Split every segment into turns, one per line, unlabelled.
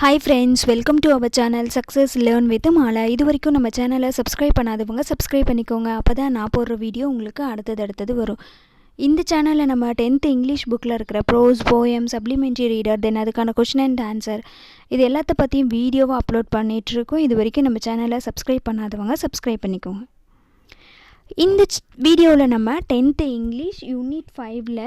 Hi friends, welcome to our channel Success Learn with Mala. இதுவரைக்கும் நம்ம சேனலை subscribe பண்ணாதவங்க சப்ஸ்கிரைப் பண்ணிக்கோங்க. அப்பதான் நான் போடுற வீடியோ உங்களுக்கு அடுத்தது வரும். இந்த சேனலில் நம்ம 10th இங்கிலீஷ் புக்கில் இருக்கிற ப்ரோஸ், போயம், சப்ளிமெண்ட்ரி ரீடர், தென் அதுக்கான கொஷின் அண்ட் ஆன்சர் இது எல்லாத்த பற்றியும் வீடியோவை அப்லோட் பண்ணிகிட்ருக்கோம். இது வரைக்கும் நம்ம சேனலை சப்ஸ்கிரைப் பண்ணாதவங்க சப்ஸ்கிரைப் பண்ணிக்கோங்க. இந்த வீடியோவில் நம்ம 10th இங்கிலீஷ் யூனிட் 5ல்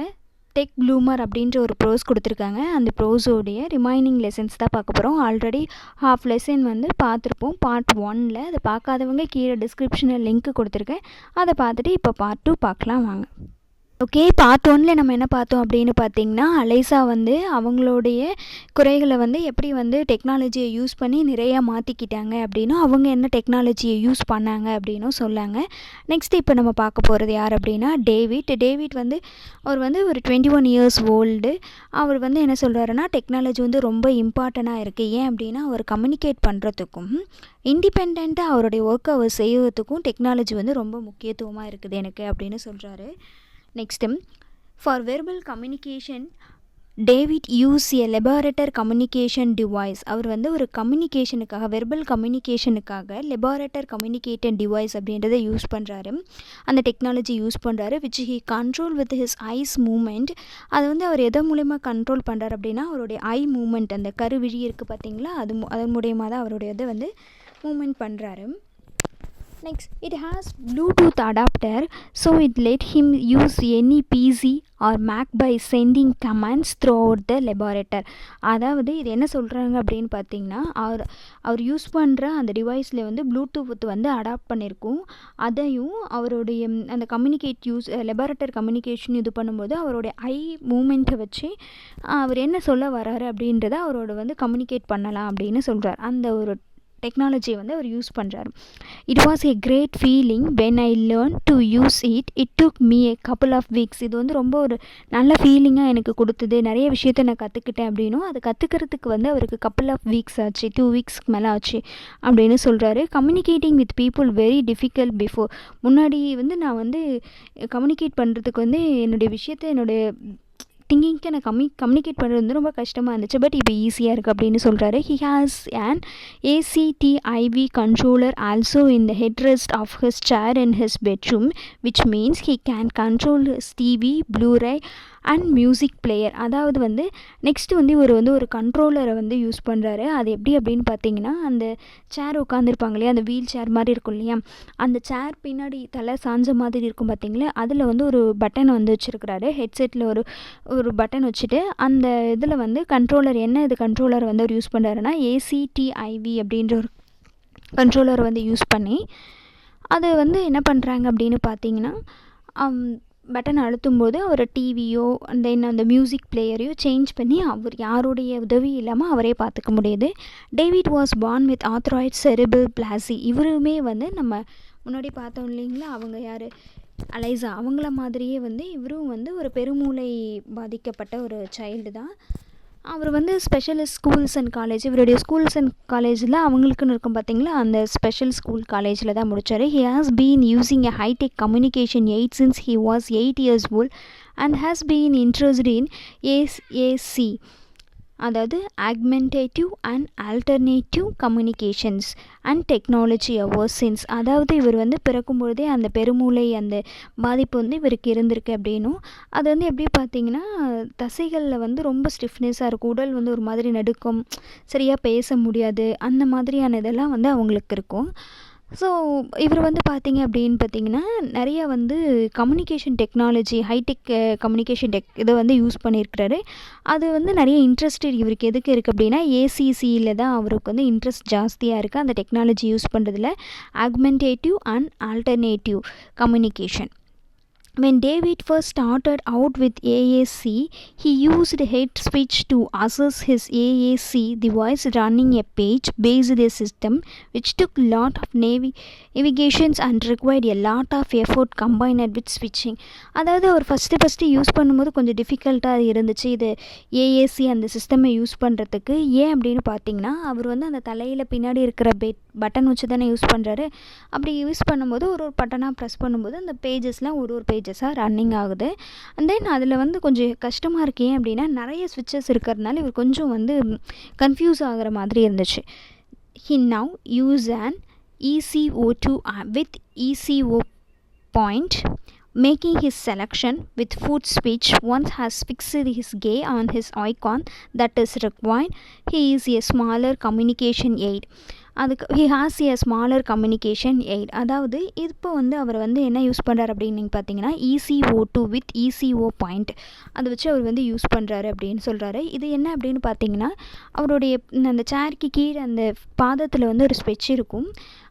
டெக் ப்ளூமர் அப்படின்ற ஒரு ப்ரோஸ் கொடுத்துருக்காங்க. அந்த ப்ரோஸோடைய ரிமைனிங் லெசன்ஸ் தான் பார்க்க போகிறோம். ஆல்ரெடி ஹாஃப் லெசன் பார்த்துருப்போம் பார்ட் 1ல். அதை பார்க்காதவங்க கீழே டிஸ்கிரிப்ஷனில் லிங்க் கொடுத்துருக்கேன். அதை பார்த்துட்டு இப்போ பார்ட் 2 பார்க்கலாம் வாங்க. ஓகே, பார்ட் 1ல் நம்ம என்ன பார்த்தோம் அப்படின்னு பார்த்தீங்கன்னா, அலைசா அவங்களுடைய குறைகளை எப்படி டெக்னாலஜியை யூஸ் பண்ணி நிறையா மாற்றிக்கிட்டாங்க அப்படின்னும், அவங்க என்ன டெக்னாலஜியை யூஸ் பண்ணாங்க அப்படின்னும் சொன்னாங்க. நெக்ஸ்ட் இப்போ நம்ம பார்க்க போகிறது யார் அப்படின்னா டேவிட் அவர் ஒரு 21 இயர்ஸ் ஓல்டு. அவர் என்ன சொல்கிறாருன்னா, டெக்னாலஜி ரொம்ப இம்பார்ட்டண்ட்டாக இருக்குது. ஏன் அப்படின்னா, அவர் கம்யூனிகேட் பண்ணுறதுக்கும் இண்டிபெண்ட்டாக அவருடைய ஒர்க்கை அவர் செய்வதுக்கும் டெக்னாலஜி ரொம்ப முக்கியத்துவமாக இருக்குது எனக்கு அப்படின்னு சொல்கிறாரு. Next, for verbal communication David use a liberator communication device. அவர் ஒரு கம்யூனிகேஷனுக்காக, வெர்பல் கம்யூனிகேஷனுக்காக லெபாரட்டர் கம்யூனிகேஷன் டிவைஸ் அப்படின்றத யூஸ் பண்ணுறாரு. அந்த டெக்னாலஜி யூஸ் பண்ணுறாரு. Which he control with his eyes movement. அது அவர் எதை மூலயமா கண்ட்ரோல் பண்ணுறாரு அப்படின்னா, அவருடைய ஐ மூமெண்ட், அந்த கருவிழி இருக்குது பார்த்தீங்களா, அதன் மூலயமா தான் அவருடைய இதை மூமெண்ட் பண்ணுறாரு. Next, it has Bluetooth adapter, so it let him use any PC or Mac by sending commands throughout the laboratory. அதாவது இது என்ன சொல்கிறாங்க அப்படின்னு பார்த்தீங்கன்னா, அவர் யூஸ் பண்ணுற அந்த டிவைஸில் ப்ளூடூத் அடாப்ட் பண்ணியிருக்கும். அதையும் அவருடைய அந்த லெபார்ட்டரி கம்யூனிகேஷன் இது பண்ணும்போது அவருடைய ஐ மூமெண்ட்டை வச்சு அவர் என்ன சொல்ல வராரு அப்படின்றத அவரோட கம்யூனிகேட் பண்ணலாம் அப்படின்னு சொல்கிறார். அந்த ஒரு டெக்னாலஜியை அவர் யூஸ் பண்ணுறாரு. It was a great feeling when I learn to use it took me a couple of weeks. இது ரொம்ப ஒரு நல்ல ஃபீலிங்காக எனக்கு கொடுத்தது. நிறைய விஷயத்த நான் கற்றுக்கிட்டேன் அப்படின்னும், அதை கற்றுக்கிறதுக்கு அவருக்கு கப்புள் ஆஃப் வீக்ஸ் ஆச்சு, 2 வீக்ஸ்க்கு மேலே ஆச்சு அப்படின்னு சொல்கிறாரு. Communicating with people very difficult before. முன்னாடி நான் கம்யூனிகேட் பண்ணுறதுக்கு என்னுடைய விஷயத்தை என்னுடைய திங்கிங்க்கு நான் கம்யூனிகேட் பண்ணுறது ரொம்ப கஷ்டமாக இருந்துச்சு. பட் இப்போ ஈஸியாக இருக்குது அப்படின்னு சொல்கிறாரு. He has an ACTIV controller also in the headrest of his chair in his bedroom, which means he can control his TV, Blu-ray and music player. அதாவது நெக்ஸ்ட்டு இவர் ஒரு கண்ட்ரோலரை யூஸ் பண்ணுறாரு. அது எப்படி அப்படின்னு பார்த்தீங்கன்னா, அந்த சேர் உட்காந்துருப்பாங்க இல்லையா, அந்த வீல் சேர் மாதிரி இருக்கும் இல்லையா, அந்த சேர் பின்னாடி தலை சாஞ்ச மாதிரி இருக்கும் பார்த்தீங்களா, அதில் ஒரு பட்டன் வச்சுருக்கிறாரு. ஹெட்செட்டில் ஒரு பட்டன் வச்சுட்டு அந்த இதில் கண்ட்ரோலர் இது கண்ட்ரோலர் அவர் யூஸ் பண்ணுறாருன்னா ACTIV அப்படின்ற ஒரு கண்ட்ரோலர் யூஸ் பண்ணி அது என்ன பண்ணுறாங்க அப்படின்னு பார்த்தீங்கன்னா, பட்டன் அழுத்தும்போது அவர் டிவியோ தென் அந்த மியூசிக் பிளேயரையோ சேஞ்ச் பண்ணி அவர் யாருடைய உதவி இல்லாமல் அவரே பார்த்துக்க முடியுது. டேவிட் வாஸ் பார்ன் வித் ஆர்த்ராய்ட் செரிபிள் பிளாசி. இவருமே நம்ம முன்னாடி பார்த்தோம் இல்லைங்களா, அவங்க யார், அலைசா, அவங்கள மாதிரியே இவரும் ஒரு பெருமூளை பாதிக்கப்பட்ட ஒரு சைல்டு தான். அவர் ஸ்பெஷலிஸ்ட் ஸ்கூல்ஸ் அண்ட் காலேஜ், இவருடைய ஸ்கூல்ஸ் அண்ட் காலேஜில் அவங்களுக்குன்னு இருக்கும் பார்த்தீங்களா, அந்த ஸ்பெஷல் ஸ்கூல் காலேஜில் தான் முடித்தார். He has been using a high tech communication aid since he was 8 years old and has been interest in AAC, அதாவது augmentative and alternative communications and technology ever since. அதாவது இவர் பிறக்கும் பொழுதே அந்த பெருமூளை அந்த பாதிப்பு இவருக்கு இருந்திருக்கு அப்படின்னும், அது எப்படி பார்த்தீங்கன்னா, தசைகளில் ரொம்ப ஸ்டிஃப்னஸாக இருக்கும், உடல் ஒரு மாதிரி நடுக்கம், சரியாக பேச முடியாது, அந்த மாதிரியான இதெல்லாம் அவங்களுக்கு இருக்கும். ஸோ இவர் பார்த்தீங்க அப்படின்னு பார்த்தீங்கன்னா, நிறைய கம்யூனிகேஷன் டெக்னாலஜி, ஹைடெக் கம்யூனிகேஷன் இதை யூஸ் பண்ணியிருக்கிறாரு. அது நிறைய இன்ட்ரெஸ்டட் இவருக்கு எதுக்கு இருக்குது அப்படின்னா, ACCயில் தான் அவருக்கு இன்ட்ரெஸ்ட் ஜாஸ்தியாக இருக்குது அந்த டெக்னாலஜி யூஸ் பண்ணுறதுல, augmentative and alternative communication. When David first started out with AAC, he used head switch to access his AAC device running a page-based system, which took lot of navigations and required a lot of effort combined with switching. அதாவது அவர் first use பண்ணும்போது கொஞ்சம் டிஃபிகல்ட்டாக இருந்துச்சு இது AAC அந்த சிஸ்டமை use பண்ணுறதுக்கு. ஏன் அப்படின்னு பார்த்தீங்கன்னா, அவர் அந்த தலையில் பின்னாடி இருக்கிற பட்டன் வச்சு தானே யூஸ் பண்ணுறாரு. அப்படி யூஸ் பண்ணும்போது ஒரு பட்டனாக ப்ரெஸ் பண்ணும்போது அந்த பேஜஸ்லாம் ஒரு பேஜ் பேஜஸாக ரன்னிங் ஆகுது. அண்ட் தென் அதில் வந்து கொஞ்சம் கஷ்டமாக இருக்கே அப்படின்னா நிறைய ஸ்விட்சஸ் இருக்கிறதுனால இவர் கொஞ்சம் வந்து கன்ஃபியூஸ் ஆகிற மாதிரி இருந்துச்சு. He now use an ECO2 with ECO point, making his selection with foot switch. Once has fixed his gaze on his icon that is required, he is a smaller communication aid. அதுக்கு he has a smaller communication aid. அதாவது இப்போ வந்து அவர் வந்து என்ன use பண்ணுறாரு அப்படின்னு நீங்கள் பார்த்தீங்கன்னா ECO2 with ECO பாயிண்ட் அதை வச்சு அவர் வந்து யூஸ் பண்ணுறாரு அப்படின்னு சொல்கிறாரு. இது என்ன அப்படின்னு பார்த்தீங்கன்னா அவருடைய அந்த சேருக்கு கீழே அந்த பாதத்தில் வந்து ஒரு ஸ்பெச் இருக்கும்.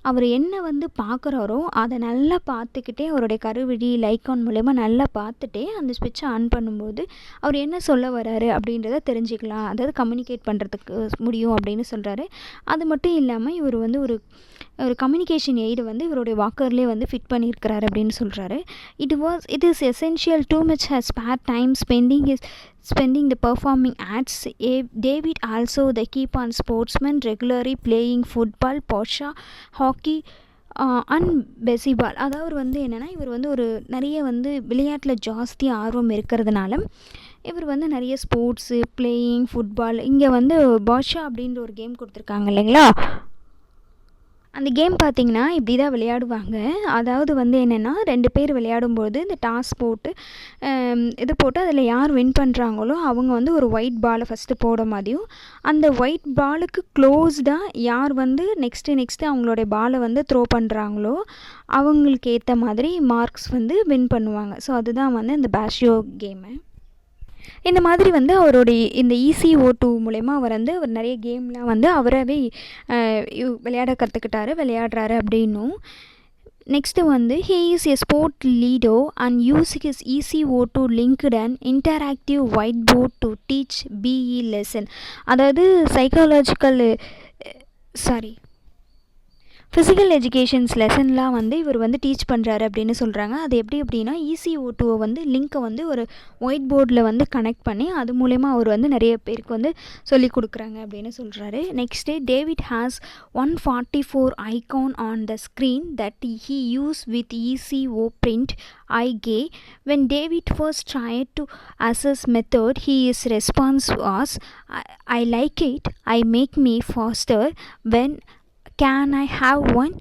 அவர் என்ன வந்து பார்க்குறாரோ அதை நல்லா பார்த்துக்கிட்டே அவருடைய கருவிழி லைக்கான் மூலயமா நல்லா பார்த்துட்டே அந்த ஸ்விட்சை ஆன் பண்ணும்போது அவர் என்ன சொல்ல வராரு அப்படின்றத தெரிஞ்சுக்கலாம், அதாவது கம்யூனிகேட் பண்ணுறதுக்கு முடியும் அப்படின்னு சொல்கிறாரு. அது மட்டும் இல்லாமல் இவர் வந்து ஒரு கம்யூனிகேஷன் எய்டு வந்து இவருடைய வாக்கர்லேயே வந்து ஃபிட் பண்ணியிருக்கிறாரு அப்படின்னு சொல்கிறாரு. It is essential too much has spare time spending the performing ads. David also the keep on sportsman regularly playing football, Porsche, hockey and baseball. அதாவது வந்து என்னென்னா இவர் வந்து ஒரு நிறைய வந்து விளையாட்டில் ஜாஸ்தி ஆர்வம் இருக்கிறதுனால இவர் வந்து நிறைய ஸ்போர்ட்ஸு பிளேயிங் ஃபுட்பால், இங்கே வந்து பாஷா அப்படின்ற ஒரு கேம் கொடுத்துருக்காங்க இல்லைங்களா, அந்த கேம் பார்த்திங்கன்னா இப்படி தான் விளையாடுவாங்க. அதாவது வந்து என்னென்னா 2 பேர் விளையாடும்போது இந்த டாஸ் போட்டு இது போட்டு அதில் யார் வின் பண்ணுறாங்களோ அவங்க வந்து ஒரு ஒயிட் பாலை ஃபஸ்ட்டு போட மாதிரியும் அந்த ஒயிட் பாலுக்கு க்ளோஸ்டாக யார் வந்து நெக்ஸ்ட்டு அவங்களுடைய பாலை வந்து த்ரோ பண்ணுறாங்களோ அவங்களுக்கு ஏற்ற மாதிரி மார்க்ஸ் வந்து வின் பண்ணுவாங்க. ஸோ அதுதான் வந்து இந்த பேஷியோ கேமு. இந்த மாதிரி வந்து அவருடைய இந்த ECO2 மூலயமா அவர் வந்து அவர் நிறைய கேம்லாம் வந்து அவராகவே விளையாடுறாரு அப்படின்னும். நெக்ஸ்ட்டு வந்து he is a sport leader and use his ECO2 linked an interactive whiteboard to teach BE lesson. அதாவது ஃபிசிக்கல் எஜுகேஷன்ஸ் லெசன்லாம் வந்து இவர் வந்து டீச் பண்ணுறாரு அப்படின்னு சொல்கிறாங்க. அது எப்படி அப்படின்னா ECO2 வந்து லிங்க்கை வந்து ஒரு ஒயிட் போர்டில் வந்து கனெக்ட் பண்ணி அது மூலயமா அவர் வந்து நிறைய பேருக்கு வந்து சொல்லி கொடுக்குறாங்க அப்படின்னு சொல்கிறாரு. Next David has 144 icon on the screen that he use with ECO print IGA. When David first tried to assess method, his response was, I like it, I make me faster, when can I have one?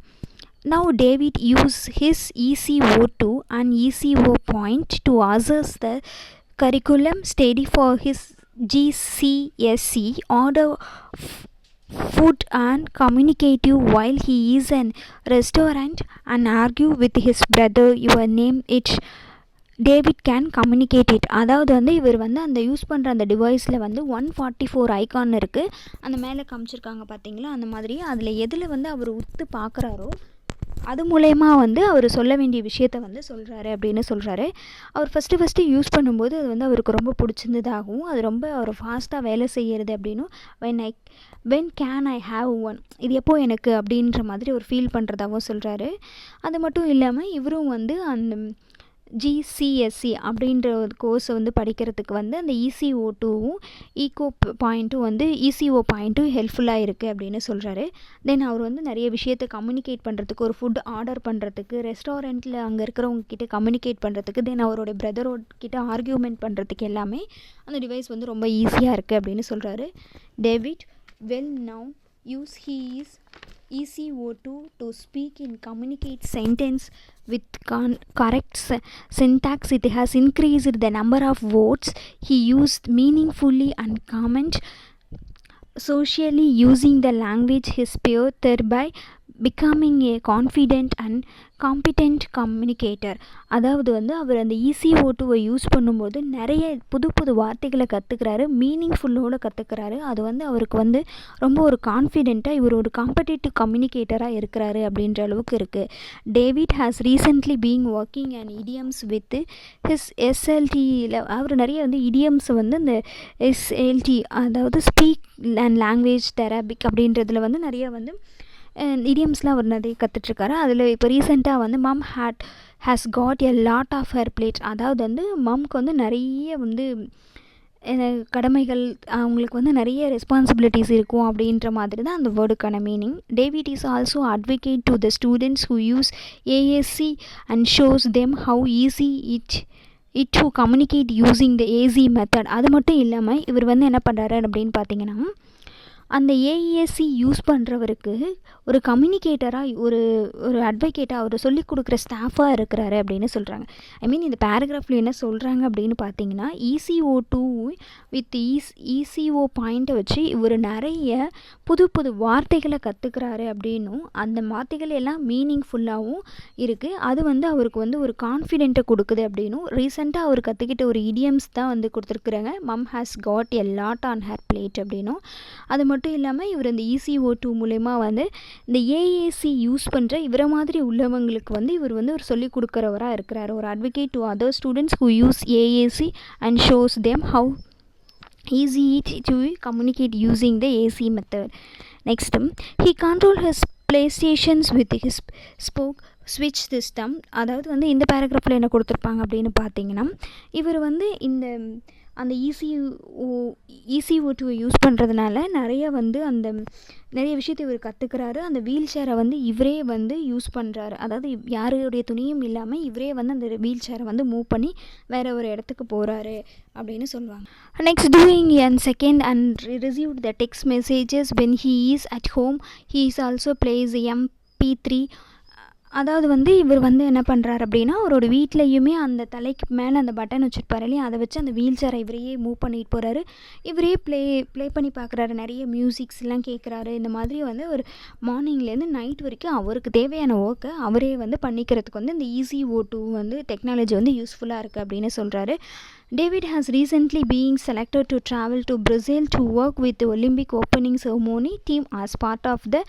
Now David used his ECO2 and ECO point to assess the curriculum study for his GCSE order food and communicative while he is in restaurant and argue with his brother your name it David can communicate it. அதாவது வந்து இவர் வந்து அந்த use பண்ணுற அந்த டிவைஸில் வந்து 144 icon இருக்குது, அந்த மேலே காமிச்சிருக்காங்க பார்த்தீங்களா, அந்த மாதிரி அதில் எதில் வந்து அவர் உத்து பார்க்குறாரோ அது மூலயமா வந்து அவர் சொல்ல வேண்டிய விஷயத்த வந்து சொல்கிறாரு அப்படின்னு சொல்கிறாரு. அவர் ஃபஸ்ட்டு யூஸ் பண்ணும்போது அது வந்து அவருக்கு ரொம்ப பிடிச்சிருந்ததாகவும் அது ரொம்ப அவர் ஃபாஸ்ட்டாக வேலை செய்கிறது அப்படின்னும் when can I have one, இது எப்போ எனக்கு அப்படின்ற மாதிரி ஒரு ஃபீல் பண்ணுறதாகவும் சொல்கிறாரு. அது மட்டும் இல்லாமல் இவரும் வந்து அந்த GCSE அப்படின்ற ஒரு கோர்ஸை வந்து படிக்கிறதுக்கு வந்து அந்த ECO2வும் ECO பாயிண்ட்டும் ஹெல்ப்ஃபுல்லாக இருக்குது அப்படின்னு சொல்கிறாரு. தென் அவர் வந்து நிறைய விஷயத்தை கம்யூனிகேட் பண்ணுறதுக்கு, ஒரு ஃபுட் ஆர்டர் பண்ணுறதுக்கு, ரெஸ்டாரண்ட்டில் அங்கே இருக்கிறவங்க கிட்டே கம்யூனிகேட் பண்ணுறதுக்கு, தென் அவரோட பிரதரோட ஆர்கியூமெண்ட் பண்ணுறதுக்கு எல்லாமே அந்த டிவைஸ் வந்து ரொம்ப ஈஸியாக இருக்குது அப்படின்னு சொல்கிறாரு. David now use his ECO2 to speak and communicate sentence with correct syntax. It has increased the number of words he used meaningfully and comment socially using the language his peer, thereby becoming a confident and competent communicator. அதாவது வந்து அவர் அந்த ECO2வை use பண்ணும்போது நிறைய புது வார்த்தைகளை கற்றுக்கிறாரு, மீனிங்ஃபுல்லோடு கற்றுக்கிறாரு. அது வந்து அவருக்கு வந்து ரொம்ப ஒரு கான்ஃபிடென்ட்டாக இவர் ஒரு காம்படிட்டிவ் கம்யூனிகேட்டராக இருக்கிறாரு அப்படின்ற அளவுக்கு இருக்குது. David has recently being working and idioms with his SLTயில் அவர் நிறைய வந்து இடியம்ஸை வந்து இந்த SLT அதாவது ஸ்பீக் அண்ட் லாங்குவேஜ் தெரபிக் அப்படின்றதுல வந்து நிறைய வந்து இடியம்ஸ்லாம் அவர் நிறைய கற்றுட்ருக்காரு. அதில் இப்போ ரீசெண்டாக வந்து mum has got a lot of her plate, அதாவது வந்து மம்க்கு வந்து நிறைய வந்து கடமைகள், அவங்களுக்கு வந்து நிறைய ரெஸ்பான்சிபிலிட்டிஸ் இருக்கும் அப்படின்ற மாதிரி தான் அந்த வேர்டுக்கான meaning. David is also advocate to the students who use ASC and shows them how easy it to communicate using the AC method. அது மட்டும் இல்லாமல் இவர் வந்து என்ன பண்ணுறாரு அப்படின்னு பார்த்தீங்கன்னா, அந்த ஏஇஎஸ்சி யூஸ் பண்ணுறவருக்கு ஒரு கம்யூனிகேட்டராக, ஒரு அட்வொகேட்டாக, அவர் சொல்லிக் கொடுக்குற ஸ்டாஃபாக இருக்கிறாரு அப்படின்னு சொல்கிறாங்க. ஐ மீன் இந்த பேராகிராஃபில் என்ன சொல்கிறாங்க அப்படின்னு பார்த்தீங்கன்னா, ECO2 வித் ECO பாயிண்ட்டை வச்சு இவர் நிறைய புது புது வார்த்தைகளை கற்றுக்கிறாரு அப்படின்னும், அந்த வார்த்தைகள் எல்லாம் மீனிங்ஃபுல்லாகவும் இருக்குது. அது வந்து அவருக்கு வந்து ஒரு கான்ஃபிடென்ட்டை கொடுக்குது அப்படின்னும், ரீசெண்டாக அவர் கற்றுக்கிட்ட ஒரு இடியம்ஸ் தான் வந்து கொடுத்துருக்குறாங்க. Mum has got a lot on her plate அப்படின்னும். அது மட்டும் இல்லாமல் இவர் இந்த ECO2 மூலமா வந்து இந்த ஏஏசி யூஸ் பண்ணுற இவரை மாதிரி உள்ளவங்களுக்கு வந்து இவர் வந்து ஒரு சொல்லிக் கொடுக்குறவராக இருக்கிறார். ஒரு advocate to other students who use AAC and shows them how easy it to communicate using the AC method. Next, he control his playstations with his spoke switch system. அதாவது வந்து இந்த பேராகிராஃபில் என்ன கொடுத்துருப்பாங்க அப்படின்னு பார்த்தீங்கன்னா, இவர் வந்து அந்த ECO2 யூஸ் பண்ணுறதுனால நிறைய விஷயத்தை இவர் கற்றுக்கிறாரு. அந்த வீல் சேரை வந்து இவரே வந்து யூஸ் பண்ணுறாரு. அதாவது யாருடைய துணியும் இல்லாமல் இவரே வந்து அந்த வீல் சேரை வந்து மூவ் பண்ணி வேறு ஒரு இடத்துக்கு போகிறாரு அப்படின்னு சொல்லுவாங்க. Next, doing and second and received the text messages when he is at home he is also place MP3. அதாவது வந்து இவர் வந்து என்ன பண்ணுறாரு அப்படின்னா, அவரோட வீட்லேயுமே அந்த தலைக்கு மேலே அந்த பட்டன் வச்சுருப்பாரு இல்லையா, அதை வச்சு அந்த வீல் சேரை இவரையே மூவ் பண்ணிட்டு போகிறாரு. இவரே ப்ளே பண்ணி பார்க்குறாரு, நிறைய மியூசிக்ஸ்லாம் கேட்குறாரு. இந்த மாதிரி வந்து ஒரு மார்னிங்லேருந்து நைட் வரைக்கும் அவருக்கு தேவையான ஒர்க்கை அவரே வந்து பண்ணிக்கிறதுக்கு வந்து இந்த ECO2 வந்து டெக்னாலஜி வந்து யூஸ்ஃபுல்லாக இருக்குது அப்படின்னு சொல்கிறாரு. David has recently been selected to travel to Brazil to work with the Olympic opening ceremony team as part of the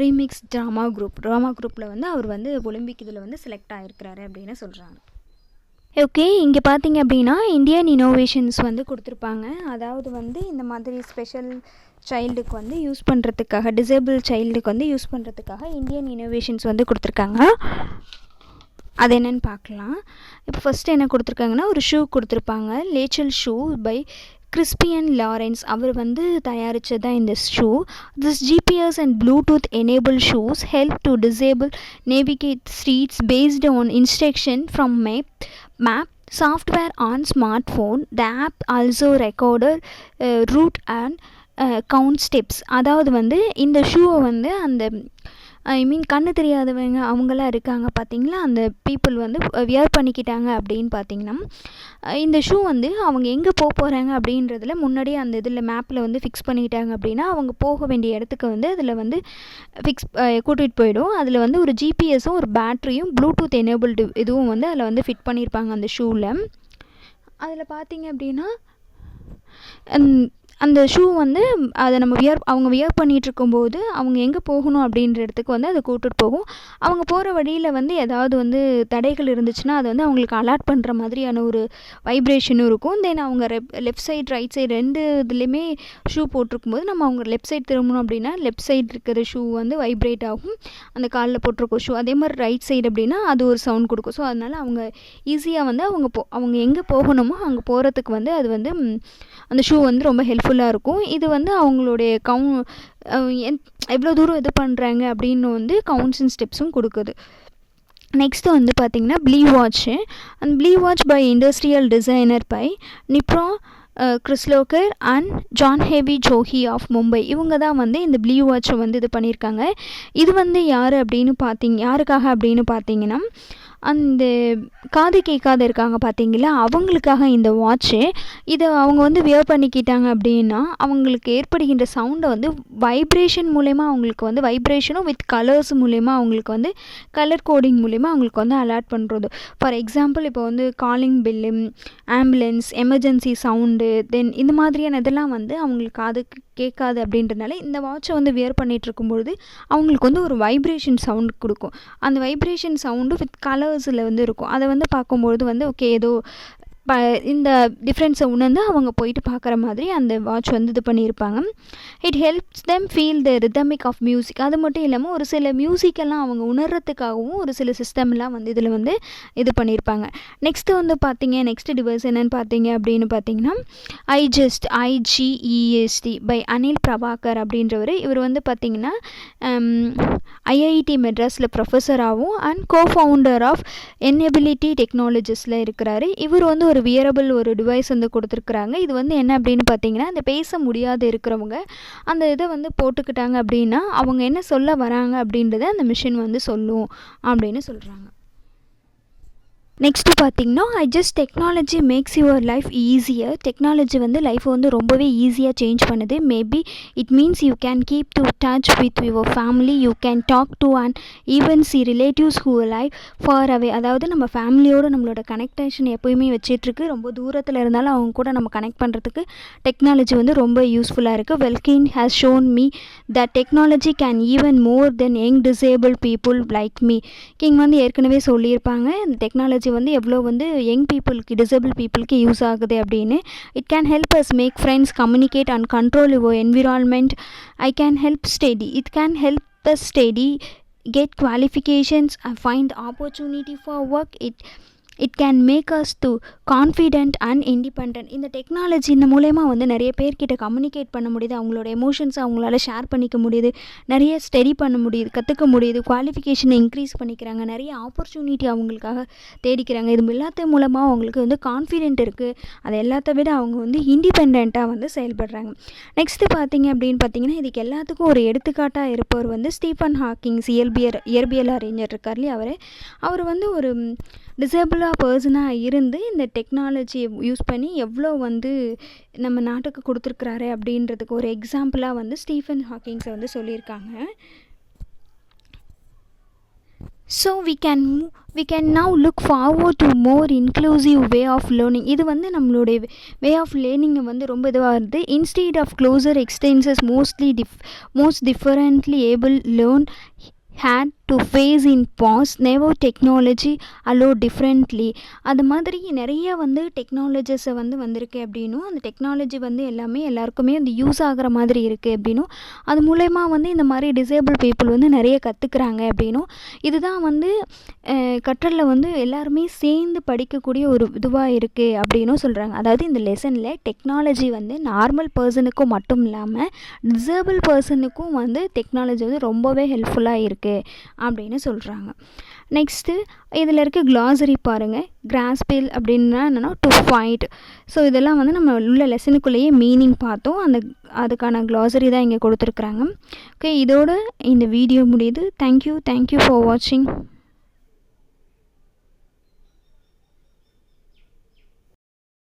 Remix drama group. Drama குரூப்பில் வந்து அவர் வந்து ஒலிம்பிக் இதில் வந்து செலக்ட் ஆகிருக்கிறாரு அப்படின்னு சொல்கிறாங்க. ஓகே, இங்கே பார்த்தீங்க அப்படின்னா இந்தியன் இனோவேஷன்ஸ் வந்து கொடுத்துருப்பாங்க. அதாவது வந்து இந்த மாதிரி ஸ்பெஷல் சைல்டுக்கு வந்து யூஸ் பண்ணுறதுக்காக, டிசேபிள் சைல்டுக்கு வந்து யூஸ் பண்ணுறதுக்காக இந்தியன் இனோவேஷன்ஸ் வந்து கொடுத்துருக்காங்க. அது என்னென்னு பார்க்கலாம். இப்போ ஃபஸ்ட்டு என்ன கொடுத்துருக்காங்கன்னா, ஒரு ஷூ கொடுத்துருப்பாங்க. லேச்சல் ஷூ பை கிறிஸ்பியன் லாரன்ஸ். அவர் வந்து தயாரித்தது தான் இந்த shoe. This GPS and Bluetooth enable shoes help to disable navigate streets based on instruction from map software on smartphone. The app also recorded route and count steps. அதாவது வந்து இந்த ஷூவை வந்து அந்த கண்ணு தெரியாதவங்க அவங்களாம் இருக்காங்க பார்த்தீங்களா, அந்த பீப்புள் வந்து வியர் பண்ணிக்கிட்டாங்க அப்படின்னு பார்த்தீங்கன்னா, இந்த ஷூ வந்து அவங்க எங்கே போகிறாங்க அப்படின்றதுல முன்னாடியே அந்த இதில் மேப்பில் வந்து ஃபிக்ஸ் பண்ணிக்கிட்டாங்க அப்படின்னா, அவங்க போக வேண்டிய இடத்துக்கு வந்து அதில் வந்து கூட்டிகிட்டு போயிடும். அதில் வந்து ஒரு GPSும் ஒரு பேட்ரியும் ப்ளூடூத் எனேபிள்டு இதுவும் வந்து அதில் வந்து ஃபிட் பண்ணியிருப்பாங்க அந்த ஷூவில். அதில் பார்த்தீங்க அப்படின்னா அந்த ஷூ வந்து அதை நம்ம அவங்க வியர் பண்ணிகிட்ருக்கும்போது அவங்க எங்கே போகணும் அப்படின்ற இடத்துக்கு வந்து அதை கூட்டிகிட்டு போகும். அவங்க போகிற வழியில் வந்து ஏதாவது வந்து தடைகள் இருந்துச்சுன்னா அதை வந்து அவங்களுக்கு அலாட் பண்ணுற மாதிரியான ஒரு வைப்ரேஷனும் இருக்கும். தென் அவங்க லெஃப்ட் சைடு ரைட் சைடு ரெண்டு இதுலேயுமே ஷூ போட்டிருக்கும்போது நம்ம அவங்க லெஃப்ட் சைடு திரும்பணும் அப்படின்னா லெஃப்ட் சைடு இருக்கிற ஷூ வந்து வைப்ரேட் ஆகும், அந்த காலில் போட்டிருக்க ஷூ. அதே மாதிரி ரைட் சைடு அப்படின்னா அது ஒரு சவுண்ட் கொடுக்கும். ஸோ அதனால் அவங்க ஈஸியாக வந்து அவங்க எங்கே போகணுமோ அங்கே போகிறதுக்கு வந்து அது வந்து அந்த ஷூ வந்து ரொம்ப ஹெல்ப்ஃபுல்லாக இருக்கும். இது வந்து அவங்களுடைய எவ்வளோ தூரம் இது பண்ணுறாங்க அப்படின்னு வந்து கவுண்ட்ஸ் அண்ட் ஸ்டெப்ஸும் கொடுக்குது. நெக்ஸ்ட்டு வந்து பார்த்திங்கன்னா ப்ளீ வாட்ச்சு. அந்த blee watch by industrial designer by Nipra Kirloskar and Jahnavi Joshi of Mumbai. இவங்க தான் வந்து இந்த ப்ளீ வாட்சை வந்து இது பண்ணியிருக்காங்க. இது வந்து யாருக்காக அப்படின்னு பார்த்தீங்கன்னா, அந்த காது கேட்காத இருக்காங்க பார்த்தீங்களா, அவங்களுக்காக இந்த வாட்ச்சு. இதை அவங்க வந்து வியர் பண்ணிக்கிட்டாங்க அப்படின்னா அவங்களுக்கு ஏற்படுகின்ற சவுண்டை வந்து வைப்ரேஷன் மூலயமா அவங்களுக்கு வந்து வைப்ரேஷனும் வித் கலர்ஸ் மூலயமா அவங்களுக்கு வந்து கலர் கோடிங் மூலயமா அவங்களுக்கு வந்து அலாட் பண்ணுறது. ஃபார் எக்ஸாம்பிள் இப்போ வந்து calling bell, ambulance, emergency sound, then இந்த மாதிரியான இதெல்லாம் வந்து அவங்களுக்கு காது கேட்காது அப்படின்றனால இந்த வாட்சை வந்து வியர் பண்ணிகிட்டு இருக்கும்பொழுது அவங்களுக்கு வந்து ஒரு வைப்ரேஷன் சவுண்ட் கொடுக்கும். அந்த வைப்ரேஷன் சவுண்டு வித் கலர்ஸில் வந்து இருக்கும். அதை வந்து பார்க்கும்பொழுது வந்து ஓகே ஏதோ இந்த டிஃப்ரென்ஸை உணர்ந்து அவங்க போயிட்டு பார்க்குற மாதிரி அந்த வாட்ச் வந்து இது பண்ணியிருப்பாங்க. It helps them feel the rhythmic of music. அது மட்டும் இல்லாமல் ஒரு சில மியூசிக்கெல்லாம் அவங்க உணர்றதுக்காகவும் ஒரு சில சிஸ்டம்லாம் வந்து இதில் வந்து இது பண்ணியிருப்பாங்க. நெக்ஸ்ட்டு வந்து நெக்ஸ்ட் டிவைஸ் என்னென்னு அப்படின்னு பார்த்தீங்கன்னா IGEST பை அனில் பிரபாகர் அப்படின்றவர். இவர் வந்து பார்த்திங்கன்னா IIT மெட்ராஸில் ப்ரொஃபஸராகவும் அண்ட் கோஃபவுண்டர் ஆஃப் என்னபிலிட்டி டெக்னாலஜிஸில் இருக்கிறாரு. இவர் வந்து ஒரு வியரபிள் ஒரு டிவைஸ் வந்து கொடுத்துருக்குறாங்க. இது வந்து என்ன அப்படின்னு பார்த்தீங்கன்னா, இந்த பேச முடியாது இருக்கிறவங்க அந்த இதை வந்து போட்டுக்கிட்டாங்க அப்படின்னா அவங்க என்ன சொல்ல வராங்க அப்படின்றத அந்த மிஷின் வந்து சொல்லும் அப்படின்னு சொல்கிறாங்க. நெக்ஸ்ட்டு பார்த்திங்கன்னா technology makes your life easier. Technology வந்து லைஃப்பை வந்து ரொம்பவே ஈஸியாக சேஞ்ச் பண்ணுது. Maybe it means you can keep to touch with your family, you can talk to and even see relatives who life far away. அதாவது நம்ம ஃபேமிலியோடு நம்மளோட கனெக்டேஷன் எப்போயுமே வச்சிட்ருக்கு. ரொம்ப தூரத்தில் இருந்தாலும் அவங்க கூட நம்ம கனெக்ட் பண்ணுறதுக்கு டெக்னாலஜி வந்து ரொம்ப யூஸ்ஃபுல்லாக இருக்குது. Welkin has shown me that technology can even more then young disable people like me. கிங் வந்து ஏற்கனவே சொல்லியிருப்பாங்க இந்த டெக்னாலஜி வந்து எவ்வளோ வந்து யங் பீப்புளுக்கு டிசேபிள் பீப்புளுக்கு யூஸ் ஆகுது அப்படின்னு. It can help us make friends, communicate and control your environment. It can help us study, get qualifications and find opportunity for work. It can make us to confident and independent. இந்த technology இந்த மூலயமா வந்து நிறைய பேர்கிட்ட communicate பண்ண முடியுது. அவங்களோட எமோஷன்ஸை அவங்களால ஷேர் பண்ணிக்க முடியுது. நிறைய ஸ்டடி பண்ண முடியுது, கற்றுக்க முடியுது. குவாலிஃபிகேஷனை இன்க்ரீஸ் பண்ணிக்கிறாங்க. நிறைய ஆப்பர்ச்சுனிட்டி அவங்களுக்காக தேடிக்கிறாங்க. இது எல்லாத்து மூலமாக அவங்களுக்கு வந்து கான்ஃபிடென்ட் இருக்குது. அது எல்லாத்த விட அவங்க வந்து இண்டிபெண்ட்டாக வந்து செயல்படுறாங்க. நெக்ஸ்ட்டு பார்த்தீங்கன்னா இதுக்கு எல்லாத்துக்கும் ஒரு எடுத்துக்காட்டாக இருப்பவர் வந்து ஸ்டீஃபன் ஹாக்கிங்ஸ், இயற்பியல் அறிஞர் இருக்கார் இல்லையா. அவர் வந்து ஒரு டிசேபிளாக பர்சனாக இருந்து இந்த டெக்னாலஜியை யூஸ் பண்ணி எவ்வளோ வந்து நம்ம நாட்டுக்கு கொடுத்துருக்குறாரு அப்படின்றதுக்கு ஒரு எக்ஸாம்பிளாக வந்து ஸ்டீஃபன் ஹாக்கிங்ஸை வந்து சொல்லியிருக்காங்க. So we can now look forward to more inclusive way of learning. இது வந்து நம்மளுடைய வே ஆஃப் லேர்னிங்கை வந்து ரொம்ப இதுவாக இருக்குது. Instead of closer extensions most differently able learn had to face in past, never technology allow differently. அது மாதிரி நிறைய வந்து டெக்னாலஜிஸை வந்து வந்திருக்கு அப்படின்னும் அந்த டெக்னாலஜி வந்து எல்லாருக்குமே வந்து யூஸ் ஆகிற மாதிரி இருக்குது அப்படின்னும் அது மூலயமா வந்து இந்த மாதிரி டிசேபிள் பீப்புள் வந்து நிறைய கற்றுக்குறாங்க அப்படின்னும் இதுதான் வந்து கற்றலில் வந்து எல்லாருமே சேர்ந்து படிக்கக்கூடிய ஒரு இதுவாக இருக்குது அப்படின்னும் சொல்கிறாங்க. அதாவது இந்த லெசனில் டெக்னாலஜி வந்து நார்மல் பர்சனுக்கும் மட்டும் இல்லாமல் டிசேபிள் பர்சனுக்கும் வந்து டெக்னாலஜி வந்து ரொம்பவே ஹெல்ப்ஃபுல்லாக இருக்குது அப்படின்னு சொல்கிறாங்க. நெக்ஸ்ட்டு இதில் இருக்க க்ளாசரி பாருங்கள். கிராஸ்பில் அப்படின்னா என்னென்னா டு ஃபைட். ஸோ இதெல்லாம் வந்து நம்ம உள்ள லெசனுக்குள்ளேயே மீனிங் பார்த்தோம். அதுக்கான க்ளாசரி தான் இங்கே கொடுத்துருக்குறாங்க. ஓகே, இதோட இந்த வீடியோ முடியுது. தேங்க்யூ ஃபார் வாட்சிங்.